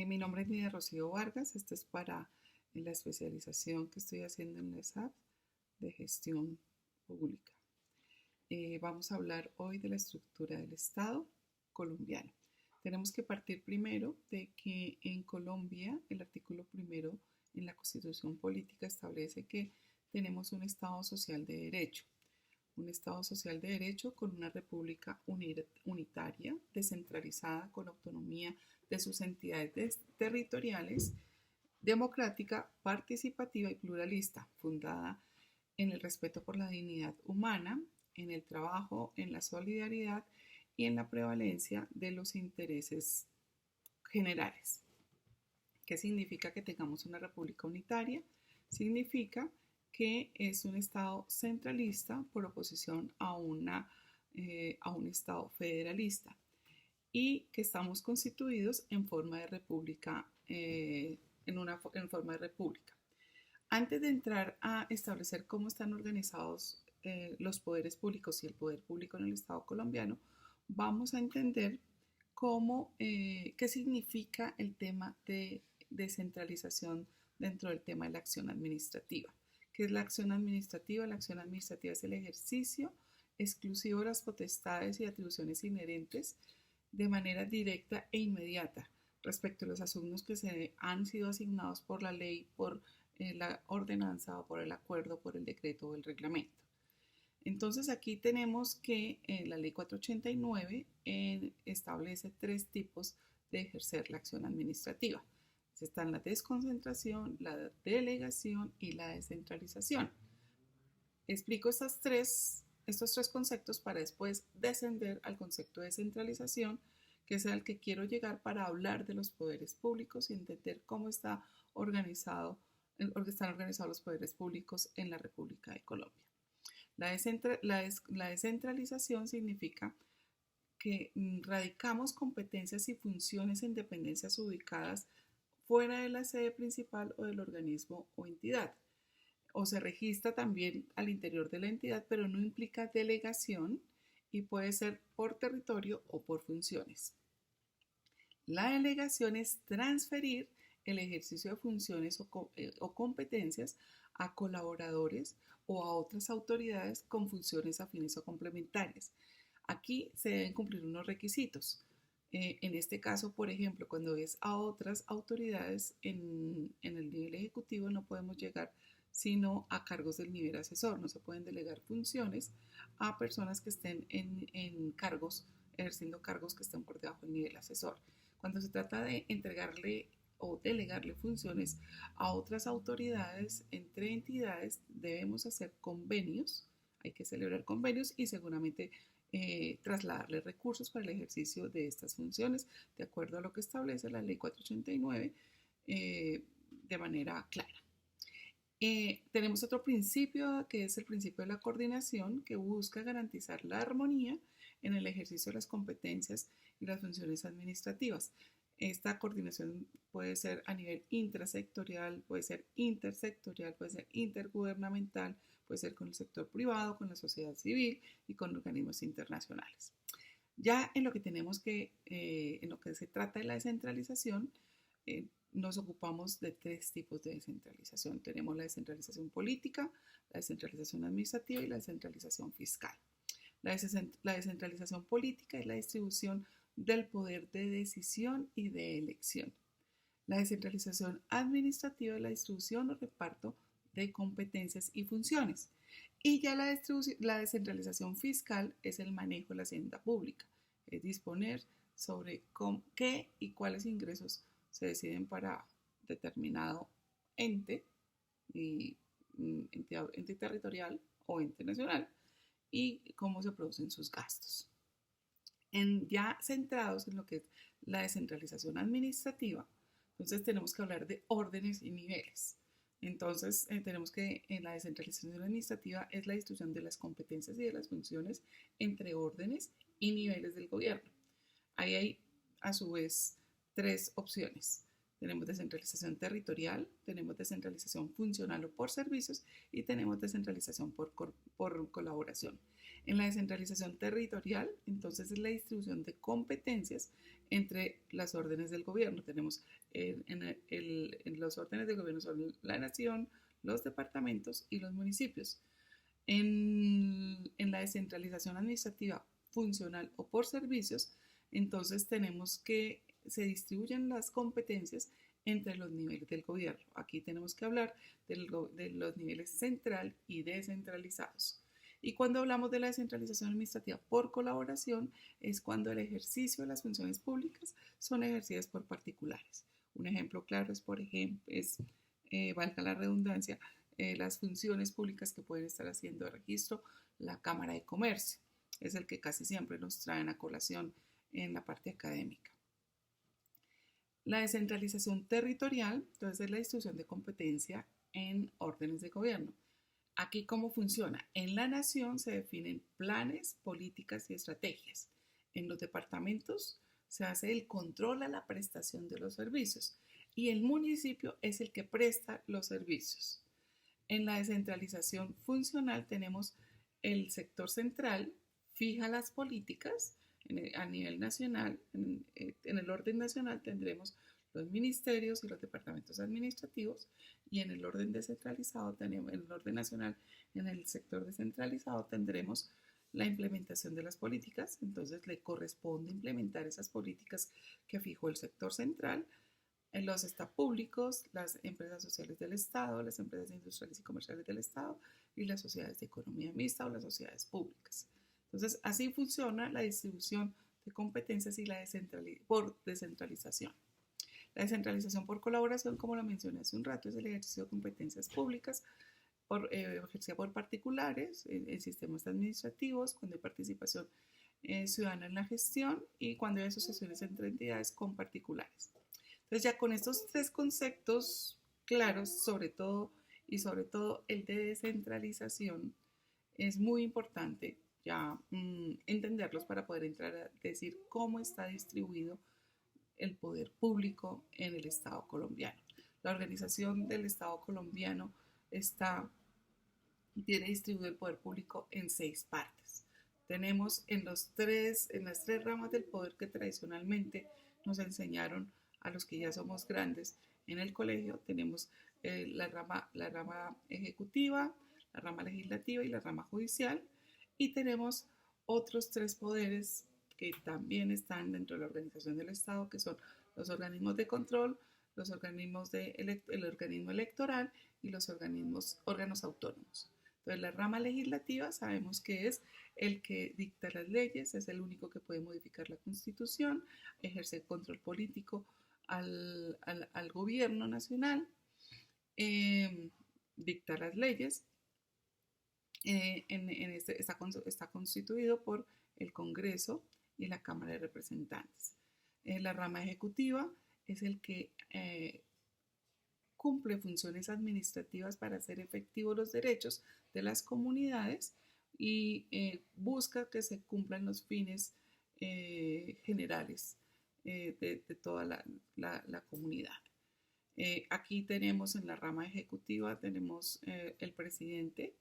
Mi nombre es Nidia Rocío Vargas. Esto es para la especialización que estoy haciendo en la SAP de gestión pública. Vamos a hablar hoy de la estructura del Estado colombiano. Tenemos que partir primero de que en Colombia el artículo primero en la Constitución Política establece que tenemos un Estado social de derecho. Un Estado social de derecho con una república unitaria, descentralizada, con autonomía de sus entidades territoriales, democrática, participativa y pluralista, fundada en el respeto por la dignidad humana, en el trabajo, en la solidaridad y en la prevalencia de los intereses generales. ¿Qué significa que tengamos una república unitaria? Significa que es un Estado centralista por oposición a un Estado federalista y que estamos constituidos en forma de república, en forma de república. Antes de entrar a establecer cómo están organizados los poderes públicos y el poder público en el Estado colombiano, vamos a entender qué significa el tema de descentralización dentro del tema de la acción administrativa. ¿Qué es la acción administrativa? La acción administrativa es el ejercicio exclusivo de las potestades y atribuciones inherentes de manera directa e inmediata respecto a los asuntos que se han sido asignados por la ley, por la ordenanza o por el acuerdo, por el decreto o el reglamento. Entonces aquí tenemos que la ley 489 establece 3 tipos de ejercer la acción administrativa. Están la desconcentración, la delegación y la descentralización. Explico estos tres conceptos para después descender al concepto de descentralización, que es al que quiero llegar para hablar de los poderes públicos y entender cómo están organizados los poderes públicos en la República de Colombia. La descentralización significa que radicamos competencias y funciones en dependencias ubicadas fuera de la sede principal o del organismo o entidad. O se registra también al interior de la entidad, pero no implica delegación y puede ser por territorio o por funciones. La delegación es transferir el ejercicio de funciones o competencias a colaboradores o a otras autoridades con funciones afines o complementarias. Aquí se deben cumplir unos requisitos. En este caso, por ejemplo, cuando es a otras autoridades en el nivel ejecutivo, no podemos llegar sino a cargos del nivel asesor. No se pueden delegar funciones a personas que estén en cargos, ejerciendo cargos que estén por debajo del nivel asesor. Cuando se trata de entregarle o delegarle funciones a otras autoridades entre entidades, debemos hacer convenios, hay que celebrar convenios y seguramente trasladarle recursos para el ejercicio de estas funciones, de acuerdo a lo que establece la ley 489, de manera clara. Tenemos otro principio que es el principio de la coordinación, que busca garantizar la armonía en el ejercicio de las competencias y las funciones administrativas. Esta coordinación puede ser a nivel intrasectorial, puede ser intersectorial, puede ser intergubernamental, puede ser con el sector privado, con la sociedad civil y con organismos internacionales. Ya en lo que en lo que se trata de la descentralización, nos ocupamos de 3 tipos de descentralización. Tenemos la descentralización política, la descentralización administrativa y la descentralización fiscal. La descentralización política es la distribución del poder de decisión y de elección. La descentralización administrativa es la distribución o reparto de competencias y funciones. Y ya la descentralización fiscal es el manejo de la hacienda pública, es disponer sobre qué y cuáles ingresos se deciden para determinado ente, ente territorial o ente nacional, y cómo se producen sus gastos. Ya centrados en lo que es la descentralización administrativa, entonces tenemos que hablar de órdenes y niveles. Entonces tenemos que en la descentralización administrativa es la distribución de las competencias y de las funciones entre órdenes y niveles del gobierno. Ahí hay a su vez 3 opciones. Tenemos descentralización territorial, tenemos descentralización funcional o por servicios y tenemos descentralización por colaboración. En la descentralización territorial, entonces es la distribución de competencias entre las órdenes del gobierno. Tenemos en los órdenes del gobierno son la nación, los departamentos y los municipios. En la descentralización administrativa funcional o por servicios, entonces tenemos que se distribuyen las competencias entre los niveles del gobierno. Aquí tenemos que hablar de los niveles central y descentralizados. Y cuando hablamos de la descentralización administrativa por colaboración, es cuando el ejercicio de las funciones públicas son ejercidas por particulares. Un ejemplo claro es, por ejemplo, valga la redundancia, las funciones públicas que pueden estar haciendo de registro la Cámara de Comercio. Es el que casi siempre nos traen a colación en la parte académica. La descentralización territorial, entonces, es la distribución de competencia en órdenes de gobierno. Aquí, ¿cómo funciona? En la nación se definen planes, políticas y estrategias. En los departamentos se hace el control a la prestación de los servicios y el municipio es el que presta los servicios. En la descentralización funcional tenemos el sector central, fija las políticas a nivel nacional. En el orden nacional tendremos los ministerios y los departamentos administrativos, y en el orden descentralizado tenemos, en el orden nacional, en el sector descentralizado tendremos la implementación de las políticas. Entonces le corresponde implementar esas políticas que fijó el sector central, en los estados públicos, las empresas sociales del Estado, las empresas industriales y comerciales del Estado y las sociedades de economía mixta o las sociedades públicas. Entonces, así funciona la distribución de competencias y la por descentralización. La descentralización por colaboración, como lo mencioné hace un rato, es el ejercicio de competencias públicas ejercida por particulares en sistemas administrativos, cuando hay participación ciudadana en la gestión y cuando hay asociaciones entre entidades con particulares. Entonces ya con estos tres conceptos claros, sobre todo el de descentralización, es muy importante ya entenderlos para poder entrar a decir cómo está distribuido el poder público en el Estado colombiano. La organización del Estado colombiano tiene distribuido el poder público en 6 partes. Tenemos en las tres ramas del poder que tradicionalmente nos enseñaron a los que ya somos grandes en el colegio. Tenemos la rama ejecutiva, la rama legislativa y la rama judicial, y tenemos otros 3 poderes que también están dentro de la organización del Estado, que son los organismos de control, el organismo electoral y los órganos autónomos. Entonces, la rama legislativa sabemos que es el que dicta las leyes, es el único que puede modificar la Constitución, ejercer control político al gobierno nacional, dicta las leyes. Está constituido por el Congreso y la Cámara de Representantes. La rama ejecutiva es el que cumple funciones administrativas para hacer efectivos los derechos de las comunidades y busca que se cumplan los fines generales de toda la comunidad. Aquí tenemos en la rama ejecutiva, tenemos el presidente,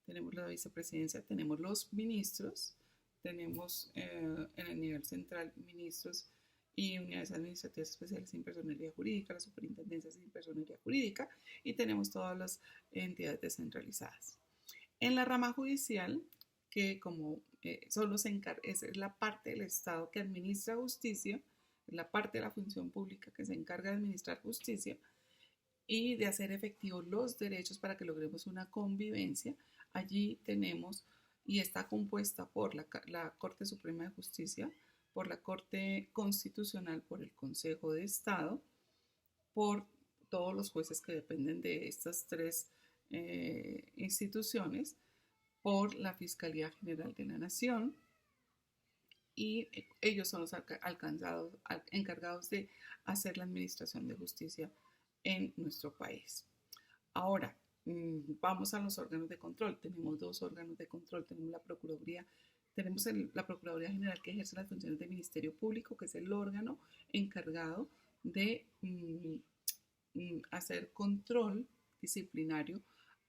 tenemos la vicepresidencia, tenemos los ministros, tenemos en el nivel central ministros y unidades administrativas especiales sin personería jurídica, las superintendencias sin personería jurídica, y tenemos todas las entidades descentralizadas. En la rama judicial, que como solo es la parte del Estado que administra justicia, es la parte de la función pública que se encarga de administrar justicia y de hacer efectivos los derechos para que logremos una convivencia. Allí tenemos, y está compuesta por la Corte Suprema de Justicia, por la Corte Constitucional, por el Consejo de Estado, por todos los jueces que dependen de estas 3 instituciones, por la Fiscalía General de la Nación, y ellos son los encargados de hacer la administración de justicia en nuestro país. Ahora, vamos a los órganos de control. Tenemos 2 órganos de control. Tenemos la Procuraduría General, que ejerce las funciones del Ministerio Público, que es el órgano encargado de hacer control disciplinario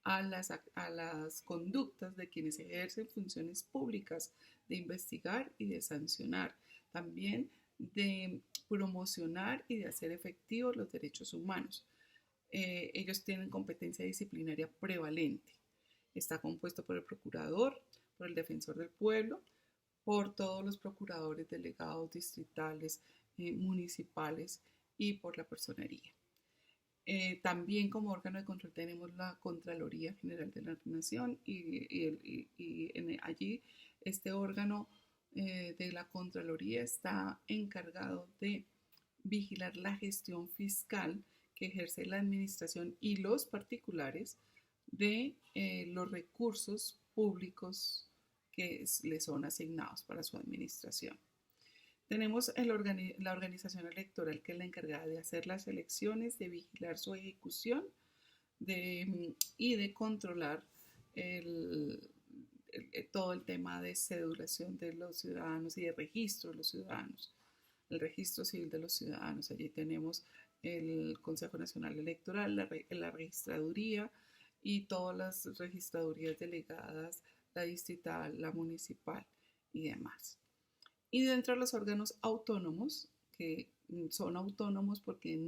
a las conductas de quienes ejercen funciones públicas de investigar y de sancionar, también de promocionar y de hacer efectivos los derechos humanos. Ellos tienen competencia disciplinaria prevalente. Está compuesto por el procurador, por el defensor del pueblo, por todos los procuradores delegados distritales, municipales y por la personería. También como órgano de control tenemos la Contraloría General de la Nación allí este órgano de la Contraloría está encargado de vigilar la gestión fiscal que ejerce la administración y los particulares de los recursos públicos que le son asignados para su administración. Tenemos la organización electoral, que es la encargada de hacer las elecciones, de vigilar su ejecución y de controlar todo el tema de cedulación de los ciudadanos y de registro de los ciudadanos, el registro civil de los ciudadanos. Allí tenemos el Consejo Nacional Electoral, la registraduría y todas las registradurías delegadas, la distrital, la municipal y demás. Y dentro de los órganos autónomos, que son autónomos porque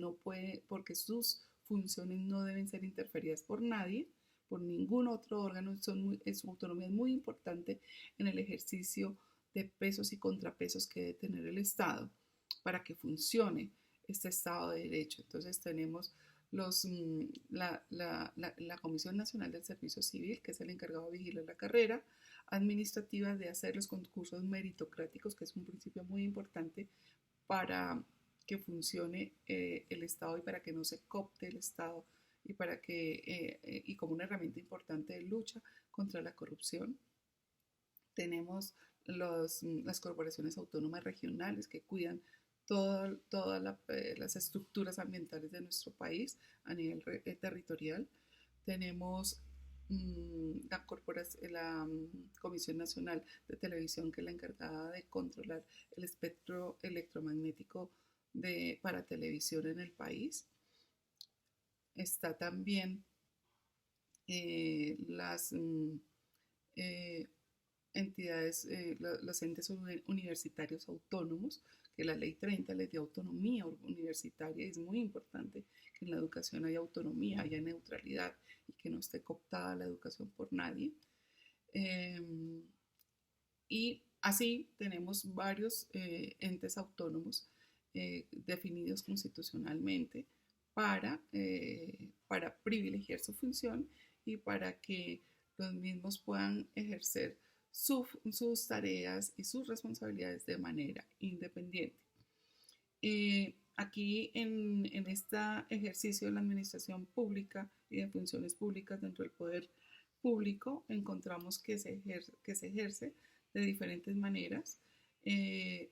sus funciones no deben ser interferidas por nadie, por ningún otro órgano, su autonomía es muy importante en el ejercicio de pesos y contrapesos que debe tener el Estado para que funcione este Estado de Derecho. Entonces tenemos la Comisión Nacional del Servicio Civil, que es el encargado de vigilar la carrera administrativa, de hacer los concursos meritocráticos, que es un principio muy importante para que funcione el Estado y para que no se coopte el Estado y para que y como una herramienta importante de lucha contra la corrupción. Tenemos las corporaciones autónomas regionales que cuidan todas las estructuras ambientales de nuestro país a nivel territorial. Tenemos la Comisión Nacional de Televisión, que es la encargada de controlar el espectro electromagnético para televisión en el país. Está también las entidades, los entes universitarios autónomos, que la ley 30 les dio autonomía universitaria, y es muy importante que en la educación haya autonomía, haya neutralidad y que no esté cooptada la educación por nadie. Y así tenemos varios entes autónomos definidos constitucionalmente para privilegiar su función y para que los mismos puedan ejercer sus tareas y sus responsabilidades de manera independiente. Aquí en este ejercicio de la administración pública y de funciones públicas dentro del poder público encontramos que se ejerce de diferentes maneras, de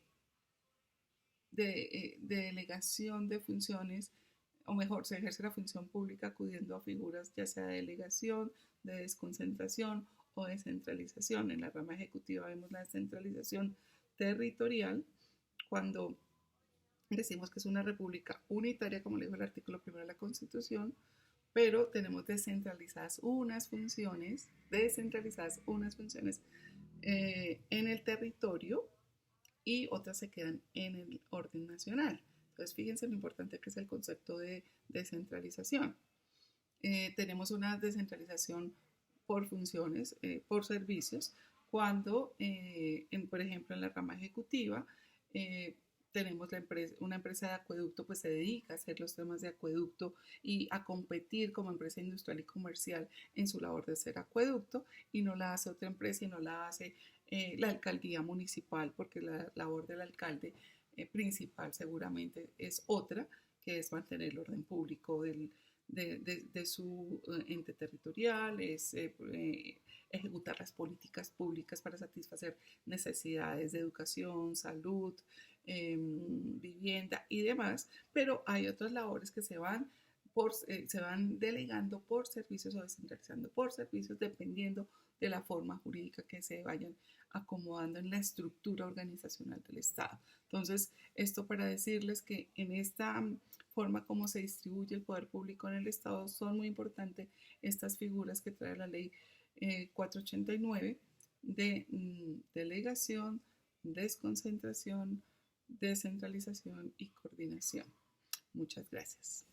delegación de funciones, o mejor, se ejerce la función pública acudiendo a figuras ya sea de delegación, de desconcentración o descentralización. En la rama ejecutiva vemos la descentralización territorial, cuando decimos que es una república unitaria, como le dijo el artículo 1 de la Constitución, pero tenemos descentralizadas unas funciones en el territorio y otras se quedan en el orden nacional. Entonces, fíjense lo importante que es el concepto de descentralización. Tenemos una descentralización por funciones, por servicios, cuando, por ejemplo, en la rama ejecutiva, tenemos una empresa de acueducto, pues se dedica a hacer los temas de acueducto y a competir como empresa industrial y comercial en su labor de ser acueducto, y no la hace otra empresa y no la hace la alcaldía municipal, porque la labor del alcalde principal seguramente es otra, que es mantener el orden público de su ente territorial, es ejecutar las políticas públicas para satisfacer necesidades de educación, salud, vivienda y demás, pero hay otras labores que se van delegando por servicios o descentralizando por servicios, dependiendo de la forma jurídica que se vayan acomodando en la estructura organizacional del Estado. Entonces, esto para decirles que en esta forma como se distribuye el poder público en el Estado son muy importantes estas figuras que trae la ley 489 de delegación, desconcentración, descentralización y coordinación. Muchas gracias.